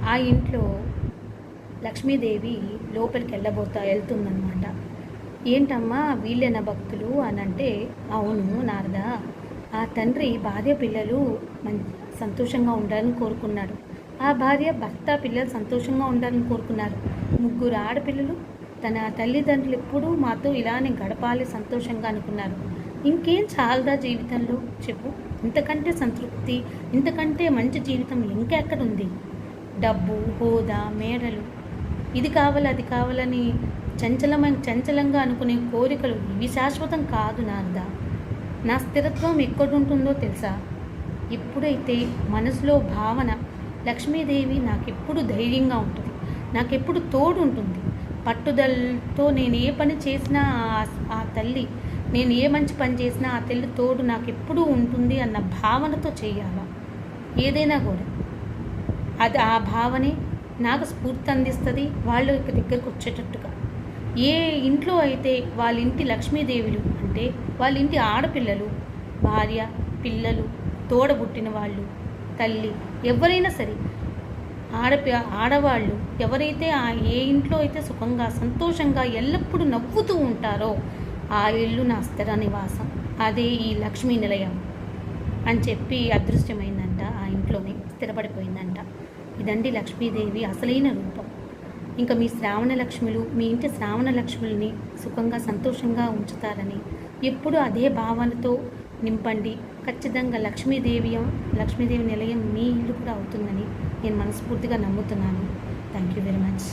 ఆ ఇంట్లో లక్ష్మీదేవి లోపలికి వెళ్తుందనమాట. ఏంటమ్మా వీళ్ళేనా భక్తులు అని అంటే, అవును నారద, ఆ తండ్రి భార్య పిల్లలు సంతోషంగా ఉండాలని కోరుకున్నాడు. ఆ భార్య భర్త పిల్లలు సంతోషంగా ఉండాలని కోరుకున్నారు. 3 ఆడపిల్లలు. తన తల్లిదండ్రులు ఎప్పుడూ మాతో ఇలానే గడపాలి సంతోషంగా అనుకున్నారు. ఇంకేం చాలదా జీవితంలో చెప్పు? ఇంతకంటే సంతృప్తి, ఇంతకంటే మంచి జీవితం ఇంకెక్కడుంది? డబ్బు, హోదా, మేడలు, ఇది కావాలి అది కావాలని చంచలంగా అనుకునే కోరికలు ఇవి శాశ్వతం కాదు నారద. నా స్థిరత్వం ఎక్కడుంటుందో తెలుసా? ఎప్పుడైతే మనసులో భావన లక్ష్మీదేవి నాకెప్పుడు ధైర్యంగా ఉంటుంది, నాకెప్పుడు తోడు ఉంటుంది, పట్టుదలతో నేను ఏ పని చేసినా ఆ తల్లి, నేను ఏ మంచి పని చేసినా ఆ తల్లి తోడు నాకెప్పుడూ ఉంటుంది అన్న భావనతో చేయాలా ఏదైనా కూడా. అది ఆ భావనే నాకు స్ఫూర్తి అందిస్తుంది వాళ్ళ దగ్గరకు వచ్చేటట్టుగా. ఏ ఇంట్లో అయితే వాళ్ళ ఇంటి లక్ష్మీదేవులు అంటే వాళ్ళ ఇంటి ఆడపిల్లలు, భార్య, పిల్లలు, తోడబుట్టిన వాళ్ళు, తల్లి, ఎవరైనా సరే ఆడవాళ్ళు ఎవరైతే ఏ ఇంట్లో అయితే సుఖంగా సంతోషంగా ఎల్లప్పుడూ నవ్వుతూ ఉంటారో ఆ ఇల్లు నా స్థిర నివాసం, అదే ఈ లక్ష్మీ నిలయం అని చెప్పి అదృశ్యమైందంట. ఆ ఇంట్లోనే స్థిరపడిపోయిందంట. ఇదండి లక్ష్మీదేవి అసలైన రూపం. ఇంకా మీ శ్రావణ లక్ష్ములు, మీ ఇంటి శ్రావణ లక్ష్ములని సుఖంగా సంతోషంగా ఉంచుతారని ఎప్పుడు అదే భావనతో నింపండి. ఖచ్చితంగా లక్ష్మీదేవి నిలయం మీ ఇల్లు కూడా అవుతుందని నేను మనస్ఫూర్తిగా నమ్ముతున్నాను. Thank you very much.